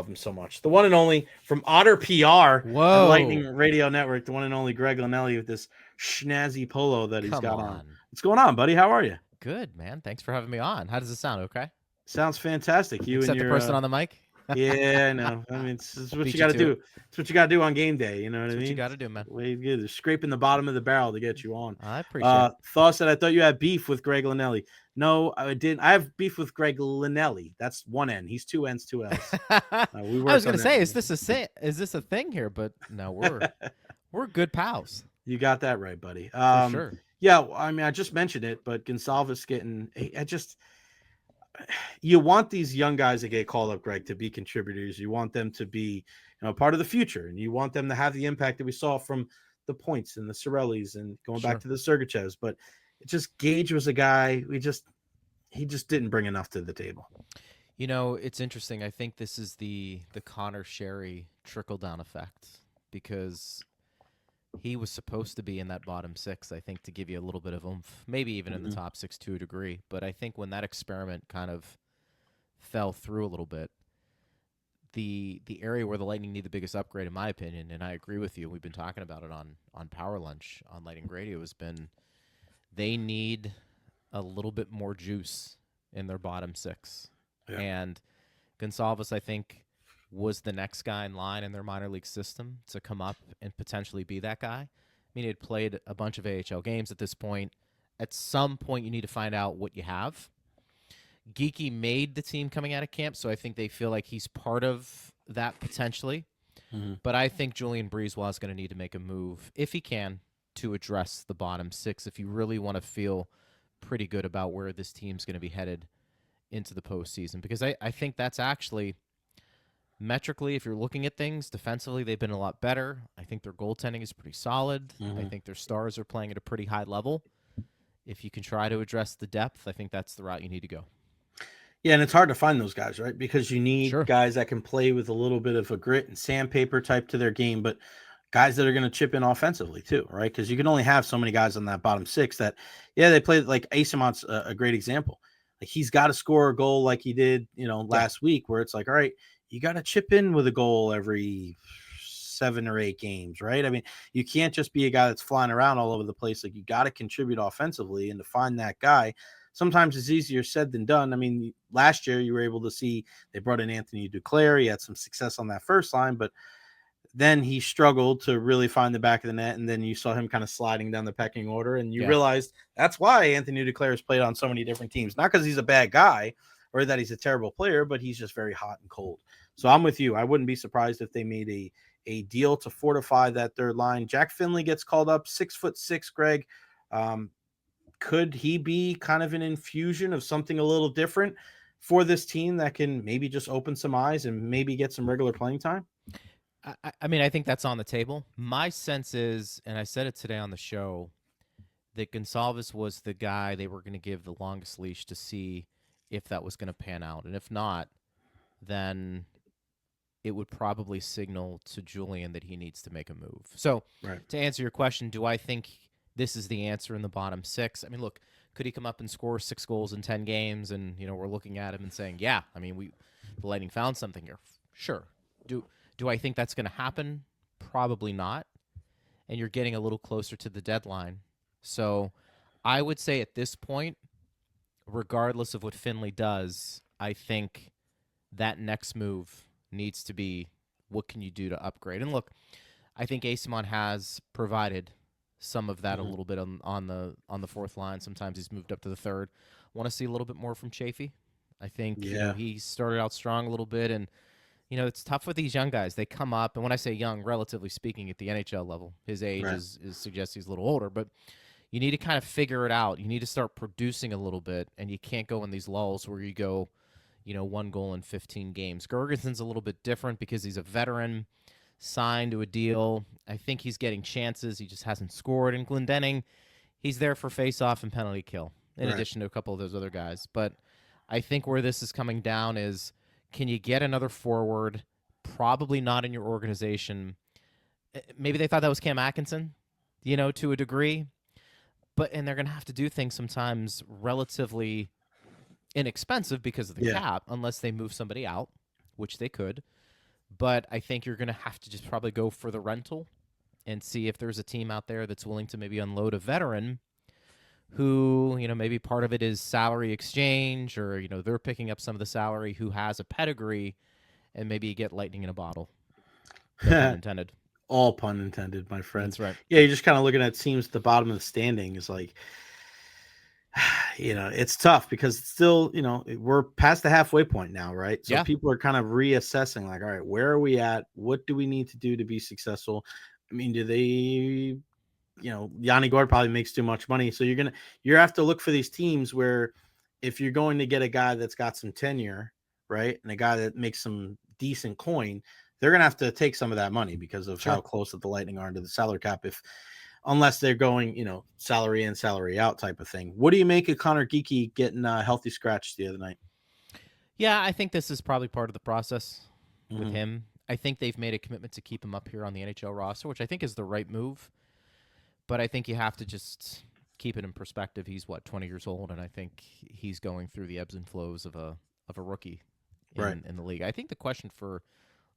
love him so much. The one and only from Otter PR and Whoa. Lightning Radio Network, the one and only Greg Linnelli with this schnazzy polo that he's Come got on. on. What's going on, buddy? How are you? Good, man. Thanks for having me on. How does it sound? Okay. Sounds fantastic. You and Except the your person on the mic. yeah, I know. I mean, it's what you Beat you got to to do. it. It's what you got to do on game day. You know what I That's what you mean? got to do, man. Way good. They're scraping the bottom of the barrel to get you on. I appreciate it. Thought said I thought you had beef with Greg Linnelli. No, I didn't. I have beef with Greg Linnelli. That's one N. He's two N's, two L's. We I was worked on gonna that. say, is this a thing here? But no, we're good pals You got that right, buddy. for sure. Yeah, I mean, I just mentioned it, but Gonsalves getting, I just, you want these young guys that get called up, Greg, to be contributors. You want them to be, part of the future, and you want them to have the impact that we saw from the Points and the Sorellis and going back Sure. to the Sergachevs. But it just Gage was a guy he just didn't bring enough to the table. It's interesting. I think this is the Connor Sherry trickle down effect because he was supposed to be in that bottom six, I think, to give you a little bit of oomph, maybe even in the top six to a degree. But I think when that experiment kind of fell through a little bit, the area where the Lightning need the biggest upgrade, in my opinion, and I agree with you, we've been talking about it on Power Lunch on Lightning Radio, has been they need a little bit more juice in their bottom six. Yeah. And Gonsalves, I think, was the next guy in line in their minor league system to come up and potentially be that guy. I mean, he had played a bunch of AHL games at this point. At some point, you need to find out what you have. Geekie made the team coming out of camp, so I think they feel like he's part of that potentially. Mm-hmm. But I think Julien Brisebois is going to need to make a move, if he can, to address the bottom six if you really want to feel pretty good about where this team's going to be headed into the postseason. Because I think that's actually... metrically, if you're looking at things, defensively, they've been a lot better. I think their goaltending is pretty solid. Mm-hmm. I think their stars are playing at a pretty high level. If you can try to address the depth, I think that's the route you need to go. Yeah, and it's hard to find those guys, right? Because you need Sure. guys that can play with a little bit of a grit and sandpaper type to their game, but guys that are going to chip in offensively too, right? Because you can only have so many guys on that bottom six that, they play like Asamont's a great example. Like he's got to score a goal like he did, last week, where it's like, all right, you got to chip in with a goal every 7 or 8 games, right? I mean, you can't just be a guy that's flying around all over the place. Like you got to contribute offensively, and to find that guy, sometimes it's easier said than done. I mean, last year you were able to see they brought in Anthony Duclair. He had some success on that first line, but then he struggled to really find the back of the net, and then you saw him kind of sliding down the pecking order, and you realized that's why Anthony Duclair has played on so many different teams. Not because he's a bad guy or that he's a terrible player, but he's just very hot and cold. So I'm with you. I wouldn't be surprised if they made a deal to fortify that third line. Jack Finley gets called up, 6'6", Greg. Could he be kind of an infusion of something a little different for this team that can maybe just open some eyes and maybe get some regular playing time? I mean, I think that's on the table. My sense is, and I said it today on the show, that Gonsalves was the guy they were going to give the longest leash to see if that was going to pan out. And if not, then it would probably signal to Julien that he needs to make a move. So To answer your question, do I think this is the answer in the bottom six? I mean, look, could he come up and score 6 goals in 10 games? And, we're looking at him and saying, yeah, I mean, the Lightning found something here. Sure. Do I think that's going to happen? Probably not. And you're getting a little closer to the deadline. So I would say at this point, regardless of what Finley does, I think that next move needs to be, what can you do to upgrade? And look, I think Asamont has provided some of that a little bit on the fourth line. Sometimes he's moved up to the third. Want to see a little bit more from Chafee. I think he started out strong a little bit, and it's tough with these young guys. They come up, and when I say young, relatively speaking, at the NHL level, his age is suggests he's a little older, but you need to kind of figure it out. You need to start producing a little bit, and you can't go in these lulls where you go, 1 goal in 15 games. Gergensen's a little bit different because he's a veteran, signed to a deal. I think he's getting chances. He just hasn't scored. And Glendening, he's there for face-off and penalty kill, in addition to a couple of those other guys. But I think where this is coming down is, can you get another forward? Probably not in your organization. Maybe they thought that was Cam Atkinson, to a degree. And they're going to have to do things sometimes relatively inexpensive because of the cap, unless they move somebody out, which they could. But I think you're going to have to just probably go for the rental and see if there's a team out there that's willing to maybe unload a veteran who, maybe part of it is salary exchange, or, they're picking up some of the salary, who has a pedigree, and maybe you get lightning in a bottle. No pun intended. All pun intended, my friend. That's right. Yeah, you're just kind of looking at teams at the bottom of the standing. Is like, it's tough because it's still, we're past the halfway point now, right? So Yeah. people are kind of reassessing, like, all right, where are we at? What do we need to do to be successful? I mean, do they, Yanni Gord probably makes too much money. So you have to look for these teams where if you're going to get a guy that's got some tenure, right, and a guy that makes some decent coin, they're going to have to take some of that money because of Sure. how close that the Lightning are to the salary cap. Unless they're going, salary in, salary out type of thing. What do you make of Conor Geekie getting a healthy scratch the other night? Yeah, I think this is probably part of the process with Mm-hmm. him. I think they've made a commitment to keep him up here on the NHL roster, which I think is the right move. But I think you have to just keep it in perspective. He's 20 years old, and I think he's going through the ebbs and flows of a rookie Right. in the league. I think the question for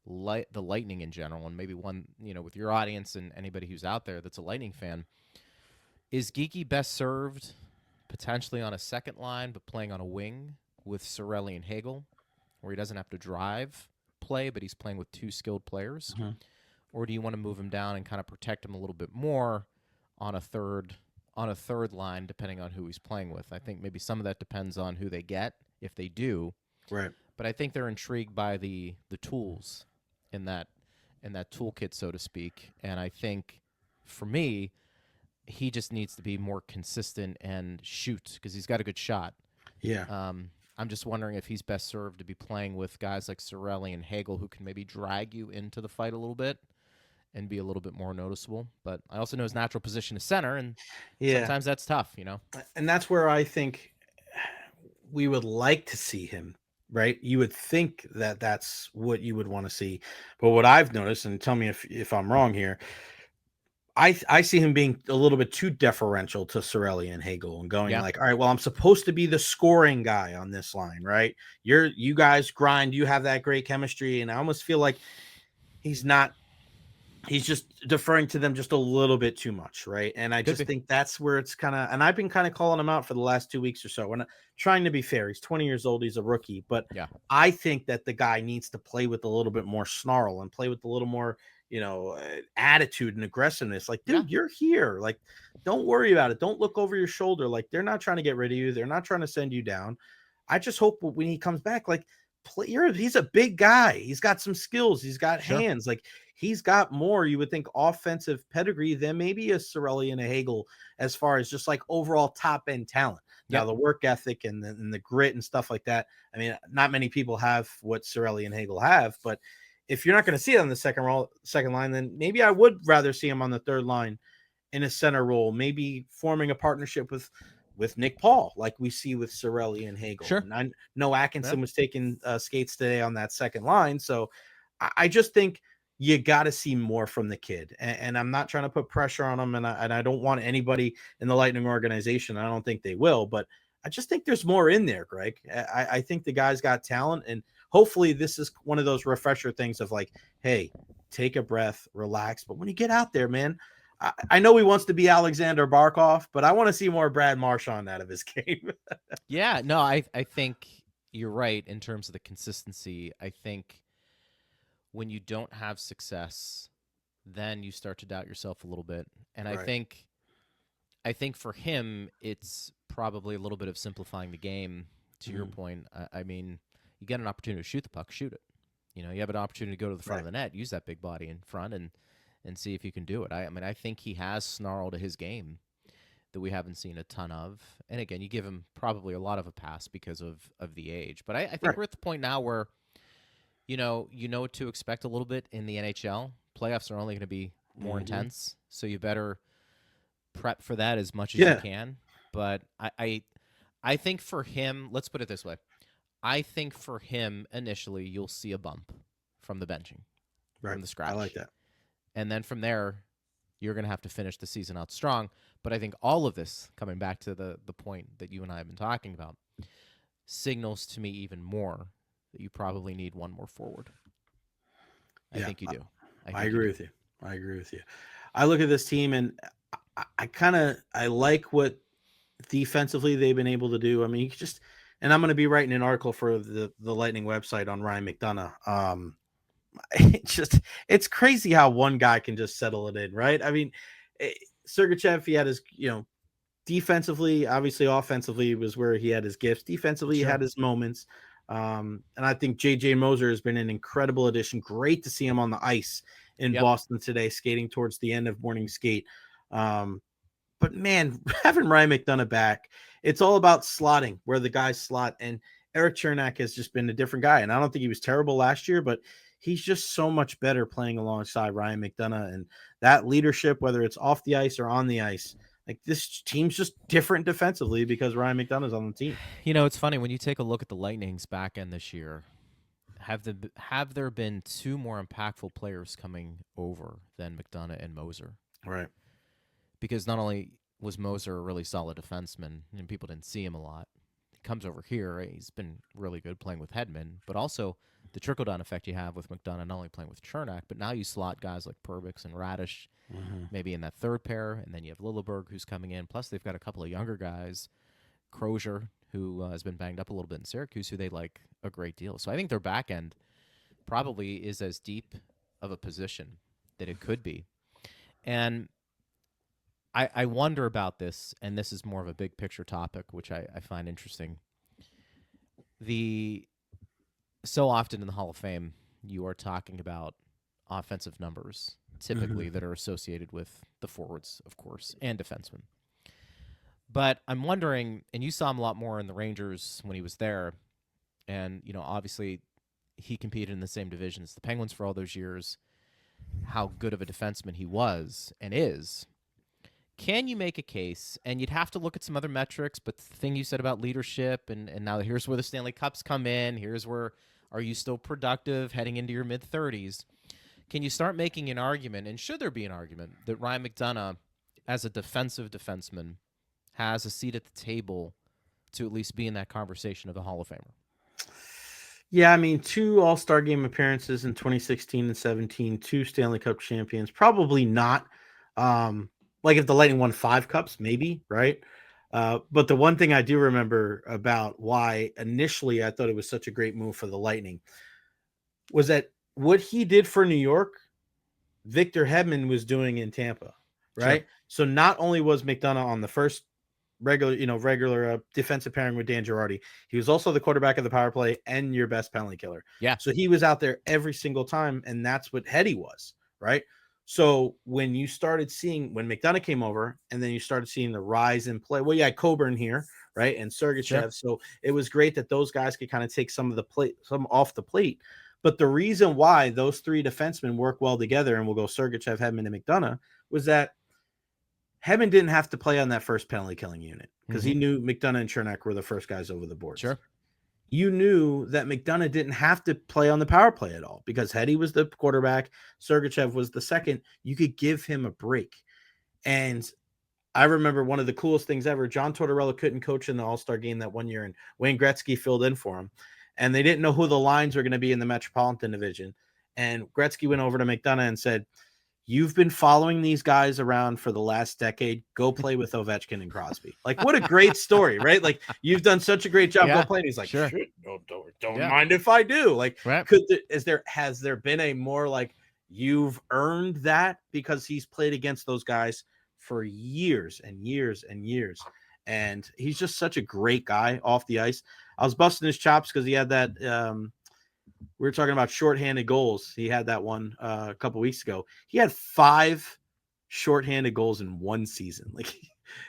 the Lightning in general, and maybe one, with your audience and anybody who's out there that's a Lightning fan, is Geekie best served potentially on a second line, but playing on a wing with Cirelli and Hagel, where he doesn't have to drive play, but he's playing with two skilled players? Mm-hmm. Or do you want to move him down and kind of protect him a little bit more on a third line, depending on who he's playing with? I think maybe some of that depends on who they get, if they do. Right. But I think they're intrigued by the tools in that toolkit, so to speak. And I think for me, he just needs to be more consistent and shoot, because he's got a good shot. Yeah. I'm just wondering if he's best served to be playing with guys like Cirelli and Hagel, who can maybe drag you into the fight a little bit and be a little bit more noticeable. But I also know his natural position is center, and Yeah. sometimes that's tough, And that's where I think we would like to see him, right? You would think that that's what you would want to see. But what I've noticed, and tell me if I'm wrong here, I see him being a little bit too deferential to Cirelli and Hagel and going Yeah, like, all right, well, I'm supposed to be the scoring guy on this line, right? You guys grind, you have that great chemistry, and I almost feel like he's not. He's just deferring to them just a little bit too much, right? And I could just be. think that's where it's kind of, and I've been kind of calling him out for the last 2 weeks or so. We're not trying to be fair. He's 20 years old. He's a rookie, but Yeah, I think that the guy needs to play with a little bit more snarl and play with a little more, attitude and aggressiveness. Like, yeah, dude, you're here. Like, don't worry about it. Don't look over your shoulder. Like, they're not trying to get rid of you. They're not trying to send you down. I just hope when he comes back, like, he's a big guy. He's got some skills. He's got sure. hands. Like, he's got more, you would think, offensive pedigree than maybe a Cirelli and a Hagel as far as just like overall top end talent. Now, Yep. the work ethic and the grit and stuff like that. I mean, not many people have what Cirelli and Hagel have, but if you're not going to see it on the second line, then maybe I would rather see him on the third line in a center role, maybe forming a partnership with Nick Paul, like we see with Cirelli and Hagel. Sure. And I know Atkinson Yeah. was taking skates today on that second line. So I just think you got to see more from the kid. And I'm not trying to put pressure on him. And I don't want anybody in the Lightning organization. I don't think they will, but I just think there's more in there, Greg. I think the guy's got talent, and hopefully this is one of those refresher things of like, hey, take a breath, relax. But when you get out there, man, I know he wants to be Alexander Barkov, but I want to see more Brad Marchand out of his game. Yeah, no, I think you're right in terms of the consistency. I think when you don't have success, then you start to doubt yourself a little bit. And Right. I think for him, it's probably a little bit of simplifying the game. To your Mhm. point, I mean, you get an opportunity to shoot the puck, shoot it. You have an opportunity to go to the front of Right. the net, use that big body in front, and see if you can do it. I mean, I think he has snarl to his game that we haven't seen a ton of. And again, you give him probably a lot of a pass because of the age. But I think Right. we're at the point now where you know what to expect a little bit in the NHL. Playoffs are only going to be more Mhm. intense, so you better prep for that as much as you Yeah. can. But I think for him, let's put it this way. I think for him, initially, you'll see a bump from the benching, Right. from the I like scratch. that. And then from there, you're going to have to finish the season out strong. But I think all of this, coming back to the point that you and I have been talking about, signals to me even more that you probably need one more forward. I Yeah, think you do. I I think you agree do. with you. I agree with you. I look at this team and I kind of I like what defensively they've been able to do. I mean, you could just and I'm going to be writing an article for the Lightning website on Ryan McDonagh. It's crazy how one guy can just settle it in, right? I mean, Sergachev, he had his defensively, obviously offensively was where he had his gifts. Defensively, he Sure. had his moments. And I think JJ Moser has been an incredible addition. Great to see him on the ice in Yep. Boston today, skating towards the end of morning skate. But man, having Ryan McDonagh back, it's all about slotting where the guys slot. And Eric Chernak has just been a different guy. And I don't think he was terrible last year, but he's just so much better playing alongside Ryan McDonagh. And that leadership, whether it's off the ice or on the ice, like this team's just different defensively because Ryan McDonagh's on the team. It's funny when you take a look at the Lightning's back end this year. Have there been two more impactful players coming over than McDonagh and Moser? Right. Because not only was Moser a really solid defenseman, and people didn't see him a lot, he comes over here, right? He's been really good playing with Hedman, but also the trickle down effect you have with McDonagh not only playing with Chernak, but now you slot guys like Perbix and Radish maybe in that third pair, and then you have Lilleberg who's coming in. Plus, they've got a couple of younger guys, Crozier, who has been banged up a little bit in Syracuse, who they like a great deal. So I think their back end probably is as deep of a position that it could be. And I wonder about this, and this is more of a big picture topic, which I find interesting. So often in the Hall of Fame, you are talking about offensive numbers, typically that are associated with the forwards, of course, and defensemen. But I'm wondering, and you saw him a lot more in the Rangers when he was there, and obviously he competed in the same division as the Penguins for all those years. How good of a defenseman he was and is. Can you make a case, and you'd have to look at some other metrics, but the thing you said about leadership, and now here's where the Stanley Cups come in, here's where, are you still productive heading into your mid-30s? Can you start making an argument, and should there be an argument, that Ryan McDonagh, as a defensive defenseman, has a seat at the table to at least be in that conversation of a Hall of Famer? Yeah, I mean, 2 All-Star game appearances in 2016 and 17, 2 Stanley Cup champions. Probably not. Like if the Lightning won 5 cups, maybe, right? But the one thing I do remember about why initially I thought it was such a great move for the Lightning was that what he did for New York, Victor Hedman was doing in Tampa, Sure. right? So not only was McDonagh on the first regular defensive pairing with Dan Girardi, he was also the quarterback of the power play and your best penalty killer. Yeah. So he was out there every single time, and that's what Hetty was, right? So when you started seeing when McDonagh came over, and then you started seeing the rise in play. Well, you had Coburn here, right, and Sergachev. Sure. So it was great that those guys could kind of take some off the plate. But the reason why those 3 defensemen work well together, and we'll go Sergachev, Hedman, and McDonagh, was that Hedman didn't have to play on that first penalty killing unit because he knew McDonagh and Chernak were the first guys over the boards. Sure. You knew that McDonagh didn't have to play on the power play at all because Hetty was the quarterback, Sergachev was the second. You could give him a break. And I remember one of the coolest things ever. John Tortorella couldn't coach in the All-Star game that one year, and Wayne Gretzky filled in for him. And they didn't know who the lines were going to be in the Metropolitan Division. And Gretzky went over to McDonagh and said, "You've been following these guys around for the last decade. Go play with Ovechkin and Crosby." Like, what a great story, right? Like, you've done such a great job. Yeah, go play. And he's like, sure. "Shit, don't mind if I do." Like, Right. has there been a more like you've earned that because he's played against those guys for years and years and years, and he's just such a great guy off the ice. I was busting his chops because he had that. We were talking about shorthanded goals. He had that one a couple weeks ago. He had 5 shorthanded goals in one season. Like,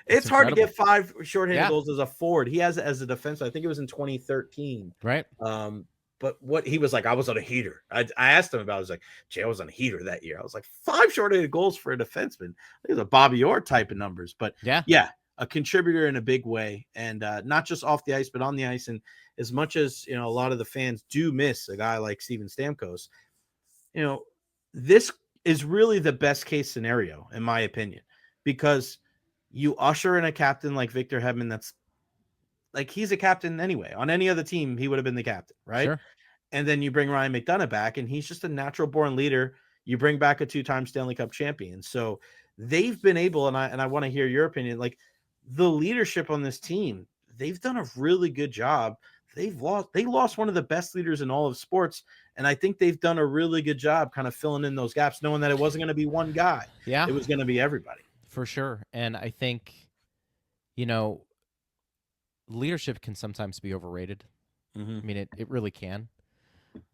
it's hard to get 5 shorthanded goals as a forward. He has it as a defense. I think it was in 2013. Right. But what he was like, I was on a heater. I asked him about it. I was like, Jay, I was on a heater that year. I was like, 5 shorthanded goals for a defenseman. It was a Bobby Orr type of numbers. But yeah, a contributor in a big way. And not just off the ice, but on the ice. And as much as, a lot of the fans do miss a guy like Steven Stamkos, this is really the best case scenario, in my opinion, because you usher in a captain like Victor Hedman that's like, he's a captain anyway. On any other team, he would have been the captain, right? Sure. And then you bring Ryan McDonagh back, and he's just a natural born leader. You bring back a 2-time Stanley Cup champion. So they've been able, and I want to hear your opinion, like the leadership on this team, they've done a really good job. They lost one of the best leaders in all of sports. And I think they've done a really good job kind of filling in those gaps, knowing that it wasn't going to be one guy. Yeah, It was going to be everybody. for sure. And I think, leadership can sometimes be overrated. Mm-hmm. I mean, it really can.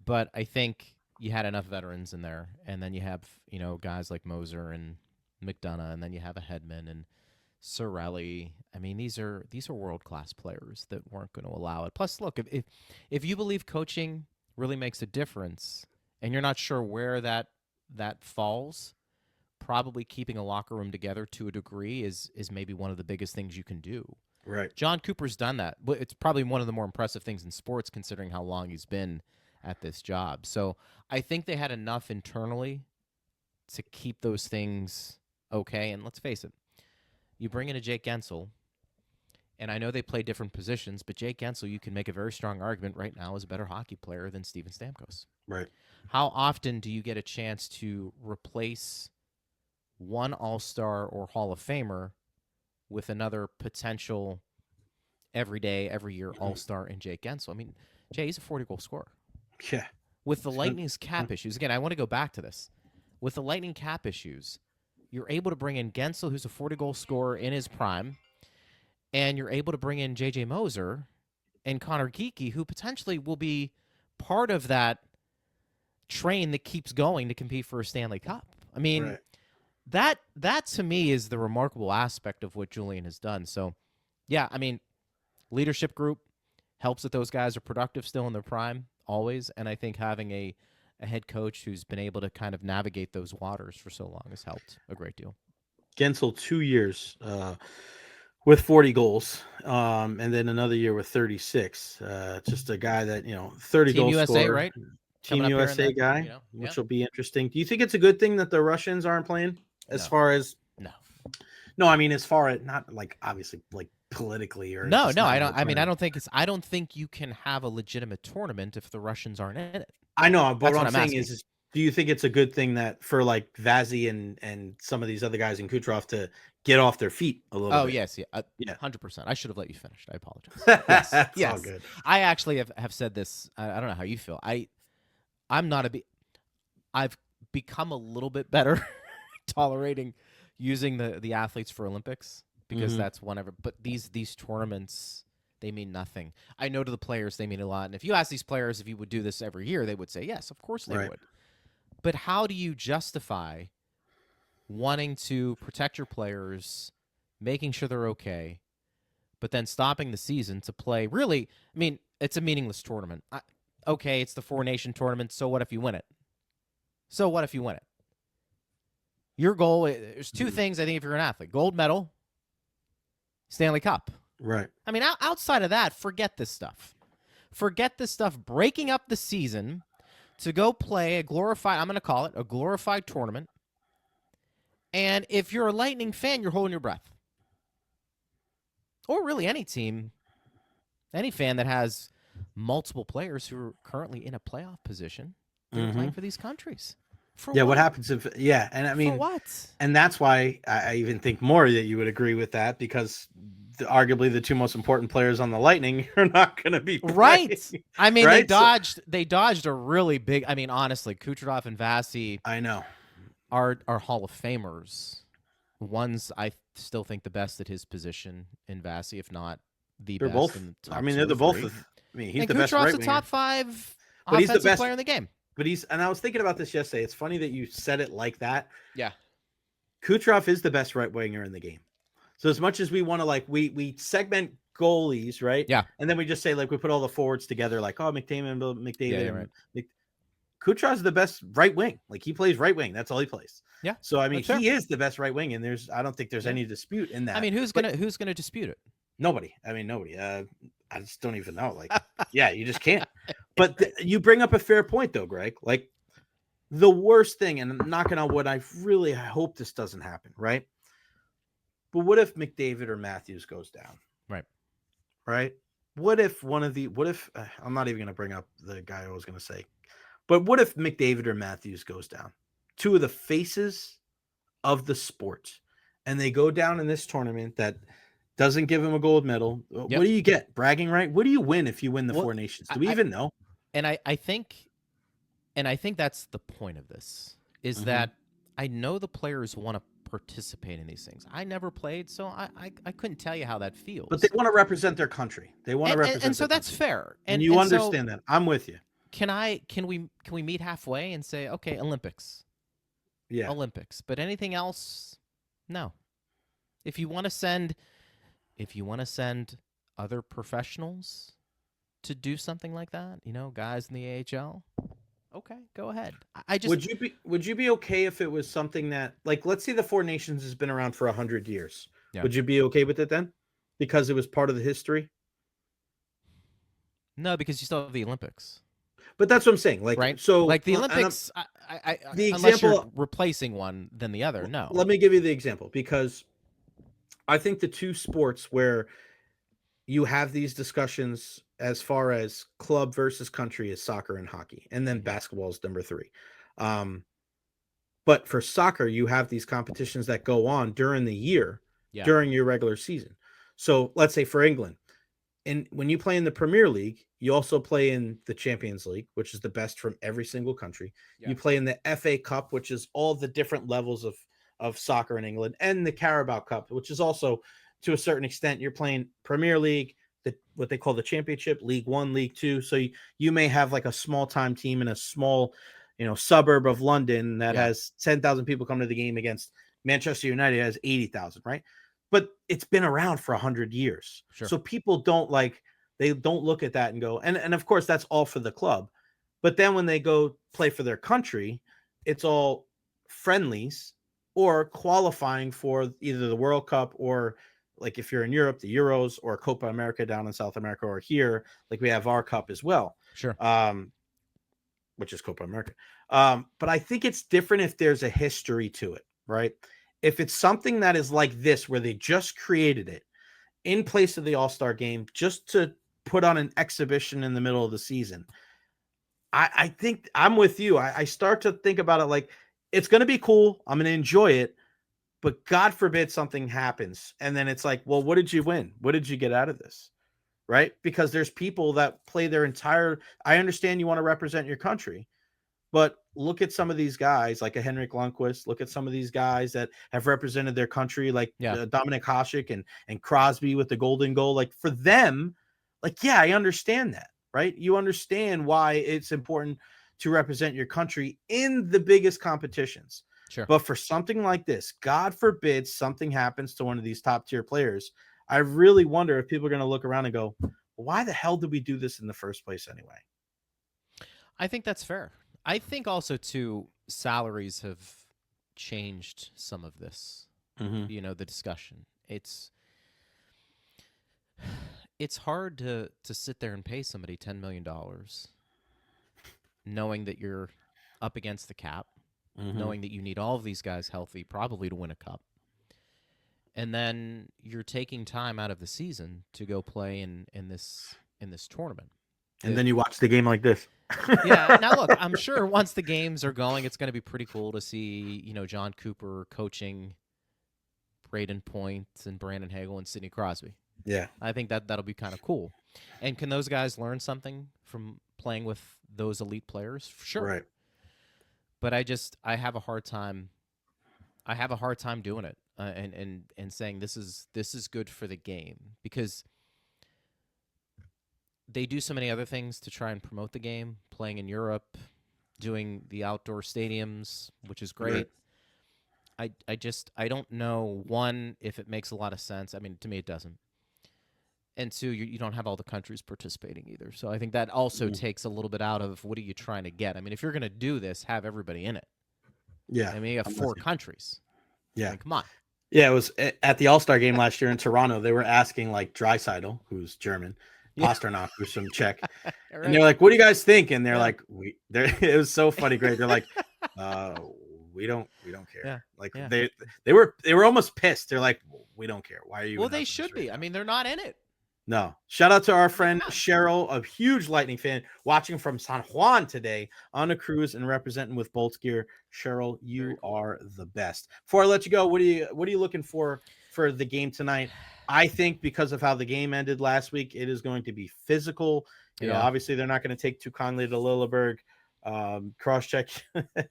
But I think you had enough veterans in there, and then you have, guys like Moser and McDonagh, and then you have a Hedman and Cirelli. I mean, these are world-class players that weren't going to allow it. Plus, look, if you believe coaching really makes a difference, and you're not sure where that falls, probably keeping a locker room together to a degree is maybe one of the biggest things you can do. Right. John Cooper's done that. It's probably one of the more impressive things in sports, considering how long he's been at this job. So I think they had enough internally to keep those things okay. And let's face it, you bring in a Jake Gensel, and I know they play different positions, but Jake Gensel, you can make a very strong argument right now, is a better hockey player than Steven Stamkos. Right. How often do you get a chance to replace one All-Star or Hall of Famer with another potential every year All-Star in Jake Gensel? I mean, Jay, he's a 40-goal scorer. Yeah. With the Lightning's cap issues, again, I want to go back to this. With the Lightning cap issues, you're able to bring in Gensel, who's a 40-goal scorer in his prime, and you're able to bring in J.J. Moser and Conor Geekie, who potentially will be part of that train that keeps going to compete for a Stanley Cup. I mean, that to me is the remarkable aspect of what Julian has done. So, yeah, I mean, leadership group helps that those guys are productive still in their prime, always. And I think having a head coach who's been able to kind of navigate those waters for so long has helped a great deal. Gensel 2 years with 40 goals, and then another year with 36. Just a guy that, 30 Team goals USA, scorer, right? Team Coming up here USA and then, guy, which will be interesting. Do you think it's a good thing that the Russians aren't playing? As far as no, I mean as far as not like obviously like politically or no, I don't. I mean, I don't think you can have a legitimate tournament if the Russians aren't in it. I know, but That's what I'm saying asking. is, do you think it's a good thing that for like Vazzy and some of these other guys in Kucherov to get off their feet a little bit? Oh, yes. Yeah. Yeah. 100%. I should have let you finish. I apologize. Yes. That's yes. all good. I actually have said this. I don't know how you feel. I'm not I've become a little bit better tolerating using the athletes for Olympics because that's whenever. But these tournaments, they mean nothing. I know to the players they mean a lot. And if you ask these players if you would do this every year, they would say yes, of course they would. But how do you justify wanting to protect your players, making sure they're okay, but then stopping the season to play? Really, I mean, it's a meaningless tournament. Okay, it's the four-nation tournament. So what if you win it? Your goal, there's two things, I think, if you're an athlete. Gold medal, Stanley Cup. Right. I mean, outside of that, forget this stuff. Forget this stuff. Breaking up the season to go play I'm going to call it a glorified tournament. And if you're a Lightning fan, you're holding your breath. Or really any team, any fan that has multiple players who are currently in a playoff position, they're playing for these countries. What happens if and I mean for what? And that's why I even think more that you would agree with that, because arguably the two most important players on the Lightning are not going to be playing. Right. I mean, right? they dodged a really big. I mean, honestly, Kucherov and Vasi, I know, are Hall of Famers. One's I still think the best at his position in Vasi, if not the they're best. both. In the top I mean, they're the both. three. He's and the best right Kucherov's winger. the top 5 but he's the best player in the game. But and I was thinking about this yesterday. It's funny that you said it like that. Yeah. Kucherov is the best right winger in the game. So as much as we want to we segment goalies, right? Yeah. And then we just say we put all the forwards together, McDavid. Yeah, right. Kucherov's the best right wing. He plays right wing. That's all he plays. Yeah. So I mean, he is the best right wing, and I don't think there's any dispute in that. I mean, who's gonna dispute it? Nobody. I mean, nobody. I just don't even know. You just can't. But you bring up a fair point, though, Greg. The worst thing, and I'm knocking on wood, I hope this doesn't happen, right? But what if McDavid or Matthews goes down? Right. Right? what if I'm not even going to bring up the guy I was going to say, but what if McDavid or Matthews goes down? Two of the faces of the sport, and they go down in this tournament that doesn't give him a gold medal. Yep. What do you get? Bragging right? What do you win if you win the Well, Four Nations? Do we even know? And I think that's the point of this, is that I know the players want to participate in these things. I never played, so I couldn't tell you how that feels. But they want to represent their country. They want to represent, and so their that's country. fair. And you understand that. I'm with you. Can we meet halfway and say, okay, Olympics? Yeah. Olympics. But anything else, no. If you want to send other professionals to do something like that, guys in the AHL, okay, go ahead. I just would you be okay if it was something that, like, let's say the Four Nations has been around for 100 years. Yeah. Would you be okay with it then? Because it was part of the history? No, because you still have the Olympics. But that's what I'm saying. Like, right? So like the Olympics, the unless example, you're replacing one than the other, no. Let me give you the example, because I think the two sports where you have these discussions as far as club versus country is soccer and hockey, and then basketball is number 3. But for soccer, you have these competitions that go on during the year, during your regular season. So let's say for England, and when you play in the Premier League, you also play in the Champions League, which is the best from every single country. You play in the FA Cup, which is all the different levels of soccer in England, and the Carabao Cup, which is also, to a certain extent, you're playing Premier League, what they call the Championship, League One, League Two. So you may have like a small time team in a small, suburb of London that has 10,000 people come to the game against Manchester United has 80,000, right? But it's been around for 100 years. Sure. So people don't look at that and go, and of course that's all for the club. But then when they go play for their country, it's all friendlies or qualifying for either the World Cup, or, like, if you're in Europe, the Euros, or Copa America down in South America, or here, like we have our cup as well. Sure. Which is Copa America. But I think it's different if there's a history to it, right? If it's something that is like this, where they just created it in place of the All-Star game just to put on an exhibition in the middle of the season, I think I'm with you. I start to think about it like, it's going to be cool. I'm going to enjoy it. But God forbid something happens. And then it's like, well, what did you win? What did you get out of this? Right? Because there's people that play I understand you want to represent your country, but look at some of these guys like a Henrik Lundqvist. Look at some of these guys that have represented their country, like Dominik Hasek and Crosby with the golden goal. Like, for them, like, yeah, I understand that, right? You understand why it's important to represent your country in the biggest competitions. Sure. But for something like this, God forbid something happens to one of these top tier players, I really wonder if people are going to look around and go, why the hell did we do this in the first place anyway? I think that's fair. I think also, too, salaries have changed some of this, the discussion. It's hard to sit there and pay somebody $10 million knowing that you're up against the cap, knowing that you need all of these guys healthy, probably to win a cup. And then you're taking time out of the season to go play in this tournament. And then you watch the game like this. Yeah. Now, look, I'm sure once the games are going, it's going to be pretty cool to see, John Cooper coaching Braden Point and Brandon Hagel and Sidney Crosby. Yeah. I think that'll be kind of cool. And can those guys learn something from playing with those elite players? Sure. Right. But I have a hard time doing it and saying this is good for the game, because they do so many other things to try and promote the game, playing in Europe, doing the outdoor stadiums, which is great. Right. I don't know, one, if it makes a lot of sense. I mean, to me, it doesn't. And two, you don't have all the countries participating either. So I think that also takes a little bit out of what are you trying to get. I mean, if you're going to do this, have everybody in it. Yeah. I mean, you have 4 countries. Yeah. I mean, come on. Yeah, it was at the All-Star game last year in Toronto. They were asking, like, Draisaitl, who's German, Pasternak, who's from Czech. Right. And they're like, what do you guys think? And they're like, it was so funny, great. They're like, we don't care. Yeah. Like, they were almost pissed. They're like, we don't care. Why are you? Well, they should be. I mean, they're not in it. No. Shout out to our friend Cheryl, a huge Lightning fan, watching from San Juan today on a cruise and representing with Bolts gear. Cheryl, you are the best. Before I let you go, what are you looking for the game tonight? I think because of how the game ended last week, it is going to be physical. You know, obviously they're not going to take too kindly to Lilleberg. Cross check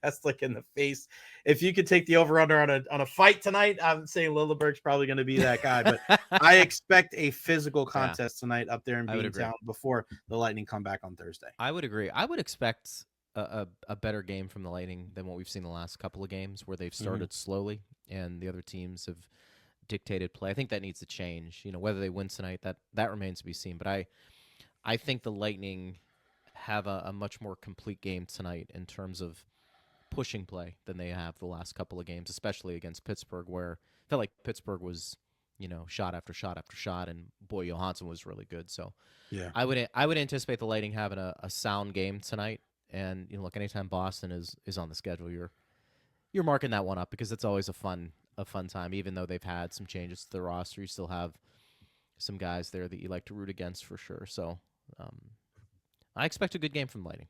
that's like in the face. If you could take the over under on a fight tonight, I'm saying Lilleberg's probably going to be that guy, but I expect a physical contest tonight up there in Beantown before the Lightning come back on Thursday. I would agree. I would expect a better game from the Lightning than what we've seen the last couple of games where they've started slowly and the other teams have dictated play. I think that needs to change. You know, whether they win tonight, that remains to be seen. But I think the Lightning have a much more complete game tonight in terms of pushing play than they have the last couple of games, especially against Pittsburgh, where I felt like Pittsburgh was, you know, shot after shot after shot, and boy, Johansson was really good. So yeah, I would anticipate the Lightning having a sound game tonight. And you know, look, anytime Boston is on the schedule, you're marking that one up because it's always a fun time. Even though they've had some changes to the roster, you still have some guys there that you like to root against for sure. So I expect a good game from Lightning.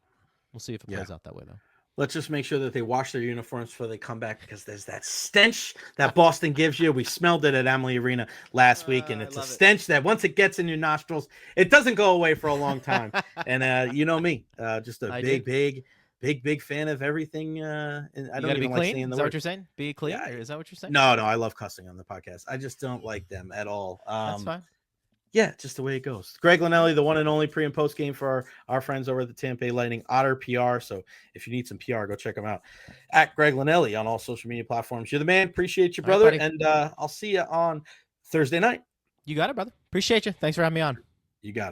We'll see if it plays out that way, though. Let's just make sure that they wash their uniforms before they come back, because there's that stench that Boston gives you. We smelled it at Emily Arena last week, and it's a stench that once it gets in your nostrils, it doesn't go away for a long time. And you know me, just a big fan of everything. And I don't even like saying the word. Is that what you're saying? Be clean? Yeah. Is that what you're saying? No, I love cussing on the podcast. I just don't like them at all. That's fine. Yeah, just the way it goes. Greg Linnelli, the one and only pre and post game for our friends over at the Tampa Bay Lightning, Otter PR. So if you need some PR, go check them out at Greg Linnelli on all social media platforms. You're the man. Appreciate you, brother. Right, and I'll see you on Thursday night. You got it, brother. Appreciate you. Thanks for having me on. You got it.